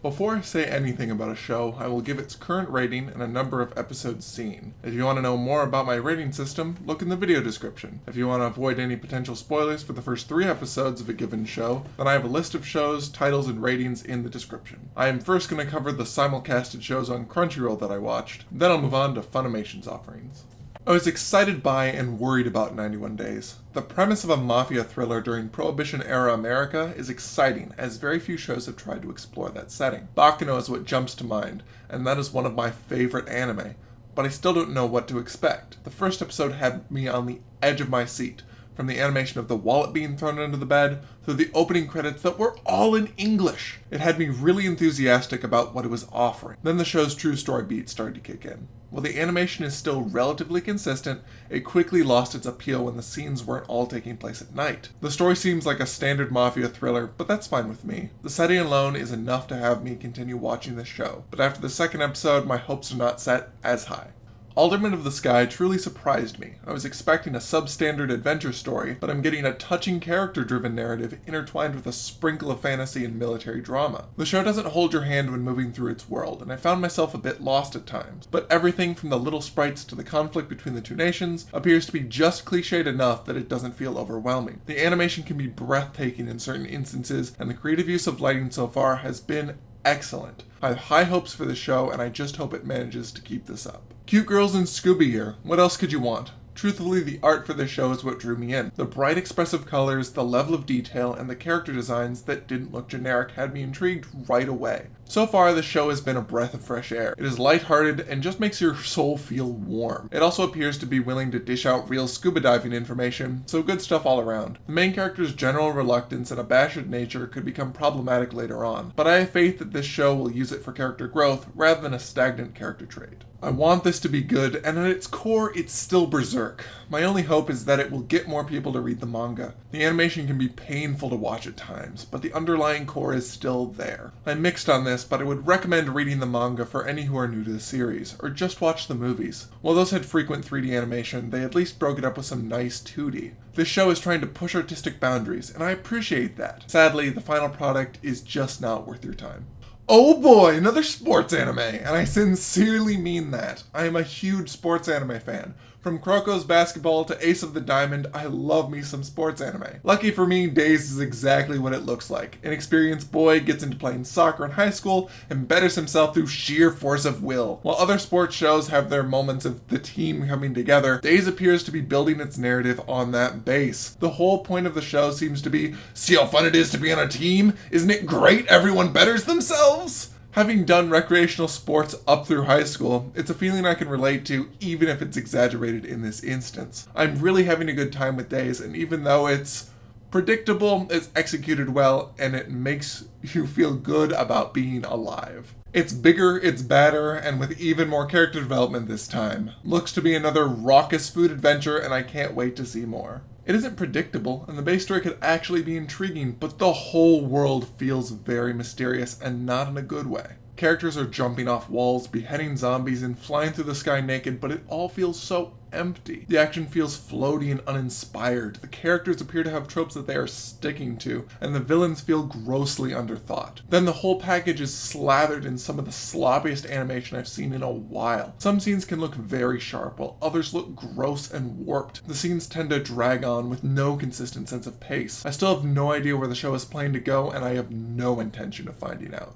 Before I say anything about a show, I will give its current rating and a number of episodes seen. If you want to know more about my rating system, look in the video description. If you want to avoid any potential spoilers for the first 3 episodes of a given show, then I have a list of shows, titles, and ratings in the description. I am first going to cover the simulcasted shows on Crunchyroll that I watched, then I'll move on to Funimation's offerings. I was excited by and worried about 91 Days. The premise of a mafia thriller during Prohibition-era America is exciting, as very few shows have tried to explore that setting. Baccano is what jumps to mind, and that is one of my favorite anime, but I still don't know what to expect. The first episode had me on the edge of my seat, from the animation of the wallet being thrown under the bed, through the opening credits that were all in English. It had me really enthusiastic about what it was offering. Then the show's true story beat started to kick in. While the animation is still relatively consistent, it quickly lost its appeal when the scenes weren't all taking place at night. The story seems like a standard mafia thriller, but that's fine with me. The setting alone is enough to have me continue watching the show, but after the second episode, my hopes are not set as high. Alderman of the Sky truly surprised me. I was expecting a substandard adventure story, but I'm getting a touching character-driven narrative intertwined with a sprinkle of fantasy and military drama. The show doesn't hold your hand when moving through its world, and I found myself a bit lost at times, but everything from the little sprites to the conflict between the two nations appears to be just cliched enough that it doesn't feel overwhelming. The animation can be breathtaking in certain instances, and the creative use of lighting so far has been excellent. I have high hopes for the show, and I just hope it manages to keep this up. Cute girls in Scooby gear. What else could you want? Truthfully, the art for this show is what drew me in. The bright expressive colors, the level of detail, and the character designs that didn't look generic had me intrigued right away. So far, the show has been a breath of fresh air. It is lighthearted and just makes your soul feel warm. It also appears to be willing to dish out real scuba diving information, so good stuff all around. The main character's general reluctance and abashed nature could become problematic later on, but I have faith that this show will use it for character growth rather than a stagnant character trait. I want this to be good, and at its core, it's still Berserk. My only hope is that it will get more people to read the manga. The animation can be painful to watch at times, but the underlying core is still there. I'm mixed on this, but I would recommend reading the manga for any who are new to the series, or just watch the movies. While those had frequent 3D animation, they at least broke it up with some nice 2D. This show is trying to push artistic boundaries, and I appreciate that. Sadly, the final product is just not worth your time. Oh boy, another sports anime, and I sincerely mean that. I am a huge sports anime fan. From Croco's Basketball to Ace of the Diamond, I love me some sports anime. Lucky for me, Days is exactly what it looks like. An experienced boy gets into playing soccer in high school and betters himself through sheer force of will. While other sports shows have their moments of the team coming together, Days appears to be building its narrative on that base. The whole point of the show seems to be, see how fun it is to be on a team? Isn't it great everyone betters themselves? Having done recreational sports up through high school, it's a feeling I can relate to even if it's exaggerated in this instance. I'm really having a good time with Days, and even though it's predictable, it's executed well, and it makes you feel good about being alive. It's bigger, it's badder, and with even more character development this time. Looks to be another raucous food adventure, and I can't wait to see more. It isn't predictable, and the base story could actually be intriguing, but the whole world feels very mysterious and not in a good way. Characters are jumping off walls, beheading zombies, and flying through the sky naked, but it all feels so empty. The action feels floaty and uninspired. The characters appear to have tropes that they are sticking to, and the villains feel grossly underthought. Then the whole package is slathered in some of the sloppiest animation I've seen in a while. Some scenes can look very sharp, while others look gross and warped. The scenes tend to drag on with no consistent sense of pace. I still have no idea where the show is planning to go, and I have no intention of finding out.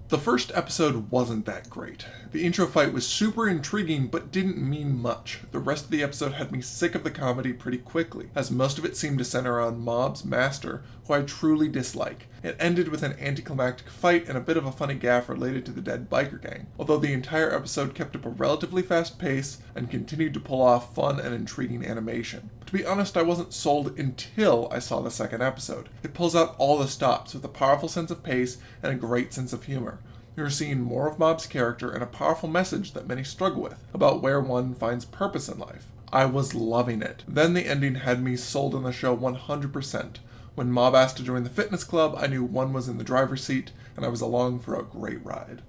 The first episode wasn't that great. The intro fight was super intriguing but didn't mean much. The rest of the episode had me sick of the comedy pretty quickly, as most of it seemed to center on Mob's master, who I truly dislike. It ended with an anticlimactic fight and a bit of a funny gaffe related to the dead biker gang, although the entire episode kept up a relatively fast pace and continued to pull off fun and intriguing animation. To be honest, I wasn't sold until I saw the second episode. It pulls out all the stops with a powerful sense of pace and a great sense of humor. You're seeing more of Mob's character and a powerful message that many struggle with, about where one finds purpose in life. I was loving it. Then the ending had me sold on the show 100%. When Mob asked to join the fitness club, I knew one was in the driver's seat, and I was along for a great ride.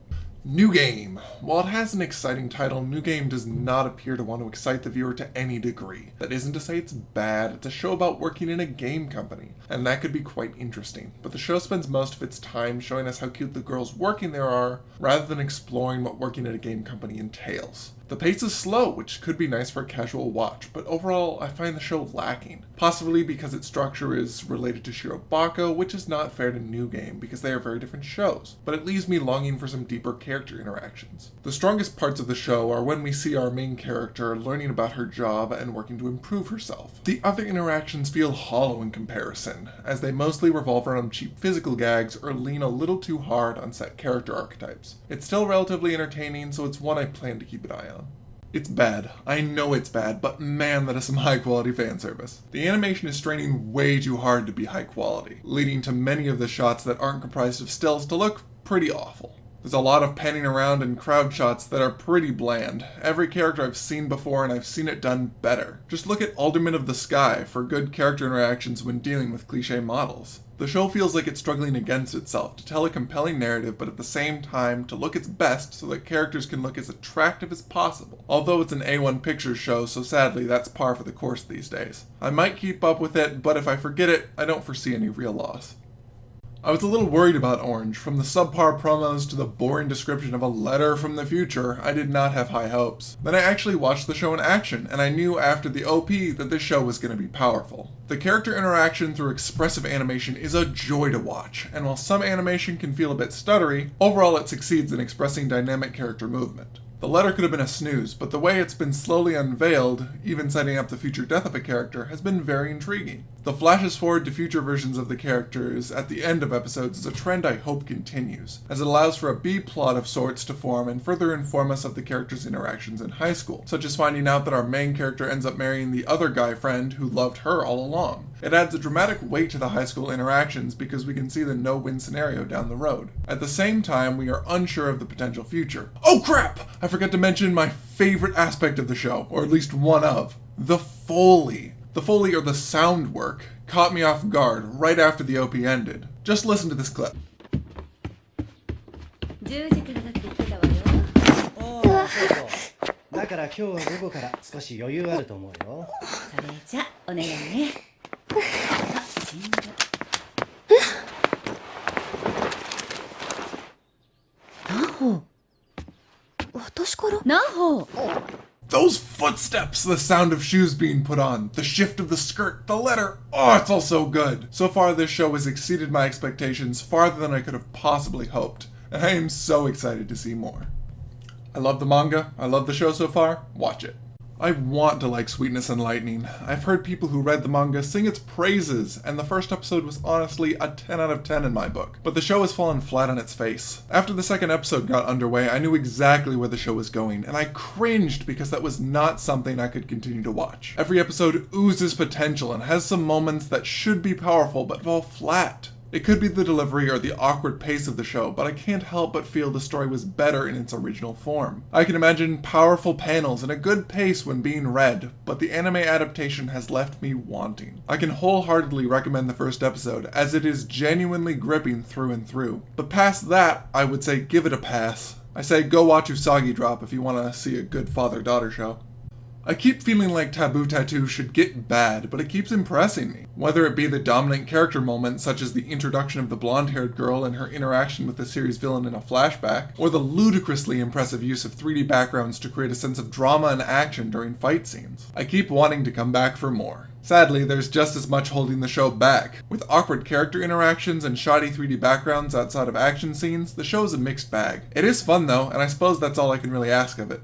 New Game. While it has an exciting title, New Game does not appear to want to excite the viewer to any degree. That isn't to say it's bad, it's a show about working in a game company, and that could be quite interesting. But the show spends most of its time showing us how cute the girls working there are, rather than exploring what working at a game company entails. The pace is slow, which could be nice for a casual watch, but overall I find the show lacking. Possibly because its structure is related to Shirobako, which is not fair to New Game because they are very different shows, but it leaves me longing for some deeper character interactions. The strongest parts of the show are when we see our main character learning about her job and working to improve herself. The other interactions feel hollow in comparison, as they mostly revolve around cheap physical gags or lean a little too hard on set character archetypes. It's still relatively entertaining, so it's one I plan to keep an eye on. It's bad. I know it's bad, but man, that is some high quality fan service. The animation is straining way too hard to be high quality, leading to many of the shots that aren't comprised of stills to look pretty awful. There's a lot of panning around and crowd shots that are pretty bland. Every character I've seen before and I've seen it done better. Just look at Alderman of the Sky for good character interactions when dealing with cliché models. The show feels like it's struggling against itself to tell a compelling narrative, but at the same time to look its best so that characters can look as attractive as possible. Although it's an A1 Pictures show, so sadly that's par for the course these days. I might keep up with it, but if I forget it, I don't foresee any real loss. I was a little worried about Orange. From the subpar promos to the boring description of a letter from the future, I did not have high hopes. Then I actually watched the show in action, and I knew after the OP that this show was going to be powerful. The character interaction through expressive animation is a joy to watch, and while some animation can feel a bit stuttery, overall it succeeds in expressing dynamic character movement. The letter could have been a snooze, but the way it's been slowly unveiled, even setting up the future death of a character, has been very intriguing. The flashes forward to future versions of the characters at the end of episodes is a trend I hope continues, as it allows for a B-plot of sorts to form and further inform us of the characters' interactions in high school, such as finding out that our main character ends up marrying the other guy friend who loved her all along. It adds a dramatic weight to the high school interactions because we can see the no-win scenario down the road. At the same time, we are unsure of the potential future. Oh crap! I forgot to mention my favorite aspect of the show, or at least one of. The Foley. The Foley, or the sound work, caught me off guard right after the OP ended. Just listen to this clip. 10時からだって言ってたわよ。そうそう。だから今日は午後から少し余裕あると思うよ。それじゃお願いね。あ、死んだ。ナホ。私から？ナホ。 Those footsteps, the sound of shoes being put on, the shift of the skirt, the letter, oh, it's all so good. So far, this show has exceeded my expectations farther than I could have possibly hoped, and I am so excited to see more. I love the manga, I love the show so far, watch it. I want to like Sweetness and Lightning. I've heard people who read the manga sing its praises, and the first episode was honestly a 10 out of 10 in my book. But the show has fallen flat on its face. After the second episode got underway, I knew exactly where the show was going, and I cringed because that was not something I could continue to watch. Every episode oozes potential and has some moments that should be powerful but fall flat. It could be the delivery or the awkward pace of the show, but I can't help but feel the story was better in its original form. I can imagine powerful panels and a good pace when being read, but the anime adaptation has left me wanting. I can wholeheartedly recommend the first episode, as it is genuinely gripping through and through. But past that, I would say give it a pass. I say go watch Usagi Drop if you want to see a good father-daughter show. I keep feeling like Taboo Tattoo should get bad, but it keeps impressing me. Whether it be the dominant character moments, such as the introduction of the blonde-haired girl and her interaction with the series villain in a flashback, or the ludicrously impressive use of 3D backgrounds to create a sense of drama and action during fight scenes. I keep wanting to come back for more. Sadly, there's just as much holding the show back. With awkward character interactions and shoddy 3D backgrounds outside of action scenes, the show is a mixed bag. It is fun though, and I suppose that's all I can really ask of it.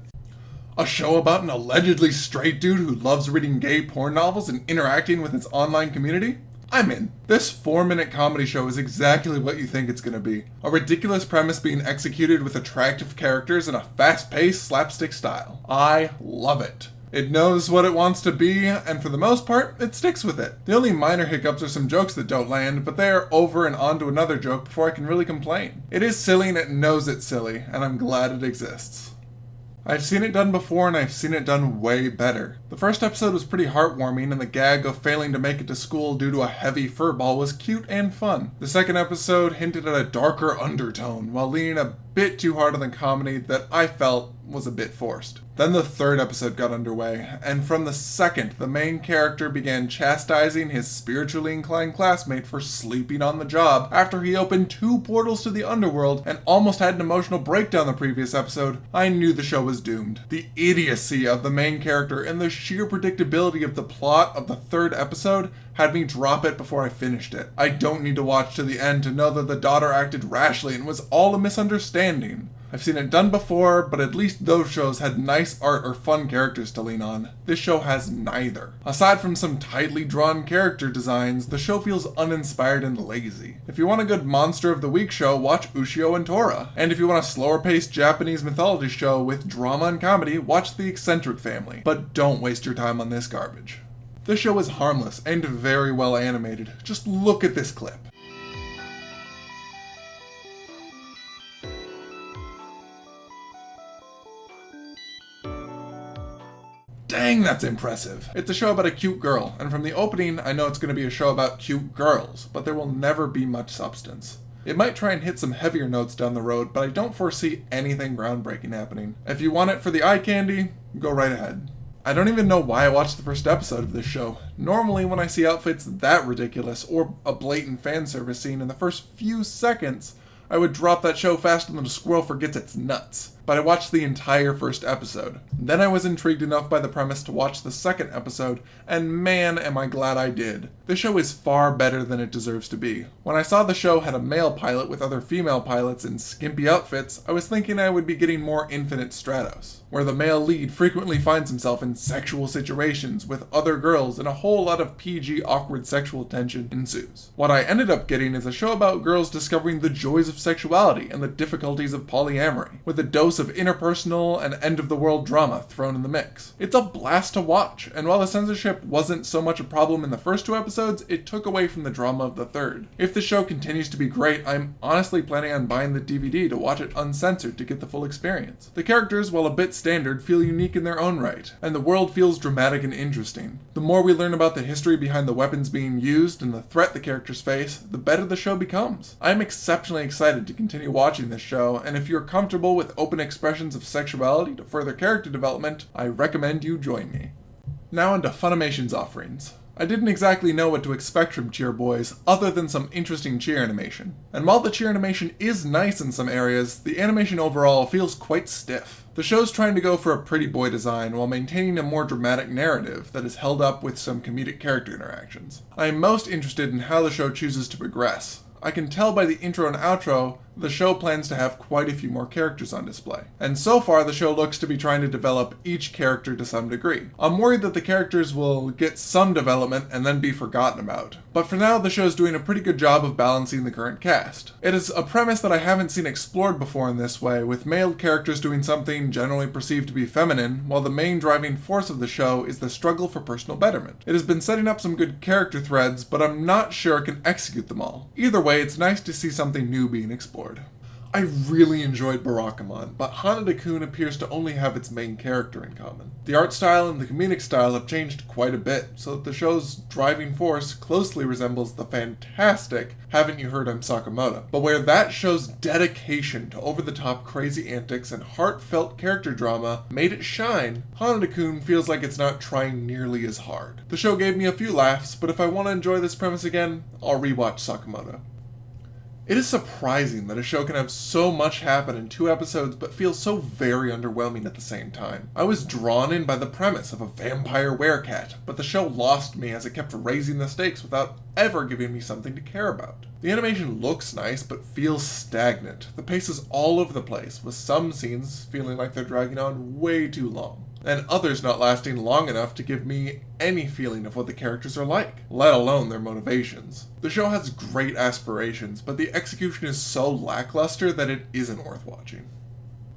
A show about an allegedly straight dude who loves reading gay porn novels and interacting with his online community? I'm in. This 4-minute comedy show is exactly what you think it's gonna be. A ridiculous premise being executed with attractive characters in a fast-paced slapstick style. I love it. It knows what it wants to be, and for the most part, it sticks with it. The only minor hiccups are some jokes that don't land, but they are over and on to another joke before I can really complain. It is silly and it knows it's silly, and I'm glad it exists. I've seen it done before and I've seen it done way better. The first episode was pretty heartwarming, and the gag of failing to make it to school due to a heavy fur ball was cute and fun. The second episode hinted at a darker undertone, while leaning a bit too hard on the comedy that I felt was a bit forced. Then the third episode got underway, and from the second, the main character began chastising his spiritually inclined classmate for sleeping on the job after he opened 2 portals to the underworld and almost had an emotional breakdown the previous episode. I knew the show was doomed. The idiocy of the main character and the sheer predictability of the plot of the third episode had me drop it before I finished it. I don't need to watch to the end to know that the daughter acted rashly and was all a misunderstanding. I've seen it done before, but at least those shows had nice art or fun characters to lean on. This show has neither. Aside from some tightly drawn character designs, the show feels uninspired and lazy. If you want a good Monster of the Week show, watch Ushio and Tora. And if you want a slower paced Japanese mythology show with drama and comedy, watch The Eccentric Family. But don't waste your time on this garbage. This show is harmless and very well animated. Just look at this clip. Dang, that's impressive. It's a show about a cute girl, and from the opening, I know it's going to be a show about cute girls, but there will never be much substance. It might try and hit some heavier notes down the road, but I don't foresee anything groundbreaking happening. If you want it for the eye candy, go right ahead. I don't even know why I watched the first episode of this show. Normally, when I see outfits that ridiculous, or a blatant fan service scene in the first few seconds, I would drop that show faster than a squirrel forgets its nuts. But I watched the entire first episode. Then I was intrigued enough by the premise to watch the second episode, and man am I glad I did. This show is far better than it deserves to be. When I saw the show had a male pilot with other female pilots in skimpy outfits, I was thinking I would be getting more Infinite Stratos, where the male lead frequently finds himself in sexual situations with other girls and a whole lot of PG awkward sexual tension ensues. What I ended up getting is a show about girls discovering the joys of sexuality and the difficulties of polyamory, with a dose of interpersonal and end-of-the-world drama thrown in the mix. It's a blast to watch, and while the censorship wasn't so much a problem in the first 2 episodes, it took away from the drama of the third. If the show continues to be great, I'm honestly planning on buying the DVD to watch it uncensored to get the full experience. The characters, while a bit standard, feel unique in their own right, and the world feels dramatic and interesting. The more we learn about the history behind the weapons being used and the threat the characters face, the better the show becomes. I'm exceptionally excited to continue watching this show, and if you're comfortable with open expressions of sexuality to further character development, I recommend you join me. Now into Funimation's offerings. I didn't exactly know what to expect from Cheer Boys, other than some interesting cheer animation. And while the cheer animation is nice in some areas, the animation overall feels quite stiff. The show's trying to go for a pretty boy design while maintaining a more dramatic narrative that is held up with some comedic character interactions. I am most interested in how the show chooses to progress. I can tell by the intro and outro the show plans to have quite a few more characters on display. And so far the show looks to be trying to develop each character to some degree. I'm worried that the characters will get some development and then be forgotten about. But for now the show's doing a pretty good job of balancing the current cast. It is a premise that I haven't seen explored before in this way, with male characters doing something generally perceived to be feminine, while the main driving force of the show is the struggle for personal betterment. It has been setting up some good character threads, but I'm not sure it can execute them all. Either way, it's nice to see something new being explored. I really enjoyed Barakamon, but Handa-kun appears to only have its main character in common. The art style and the comedic style have changed quite a bit, so that the show's driving force closely resembles the fantastic Haven't You Heard I'm Sakamoto. But where that show's dedication to over-the-top crazy antics and heartfelt character drama made it shine, Handa-kun feels like it's not trying nearly as hard. The show gave me a few laughs, but if I want to enjoy this premise again, I'll rewatch Sakamoto. It is surprising that a show can have so much happen in 2 episodes but feel so very underwhelming at the same time. I was drawn in by the premise of a vampire werecat, but the show lost me as it kept raising the stakes without ever giving me something to care about. The animation looks nice but feels stagnant. The pace is all over the place, with some scenes feeling like they're dragging on way too long, and others not lasting long enough to give me any feeling of what the characters are like, let alone their motivations. The show has great aspirations, but the execution is so lackluster that it isn't worth watching.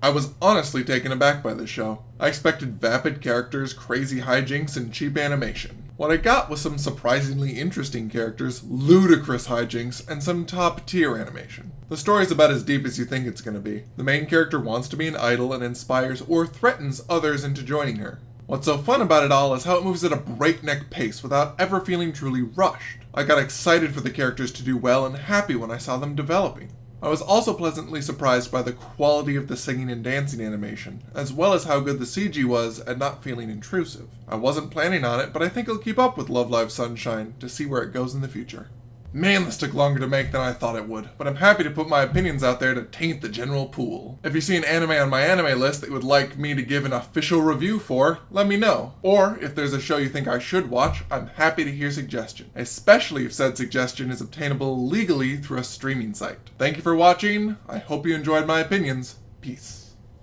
I was honestly taken aback by this show. I expected vapid characters, crazy hijinks, and cheap animation. What I got was some surprisingly interesting characters, ludicrous hijinks, and some top-tier animation. The story's about as deep as you think it's going to be. The main character wants to be an idol and inspires or threatens others into joining her. What's so fun about it all is how it moves at a breakneck pace without ever feeling truly rushed. I got excited for the characters to do well and happy when I saw them developing. I was also pleasantly surprised by the quality of the singing and dancing animation, as well as how good the CG was at not feeling intrusive. I wasn't planning on it, but I think I'll keep up with Love Live Sunshine to see where it goes in the future. Man, this took longer to make than I thought it would, but I'm happy to put my opinions out there to taint the general pool. If you see an anime on my anime list that you would like me to give an official review for, let me know. Or, if there's a show you think I should watch, I'm happy to hear suggestions, especially if said suggestion is obtainable legally through a streaming site. Thank you for watching, I hope you enjoyed my opinions. Peace.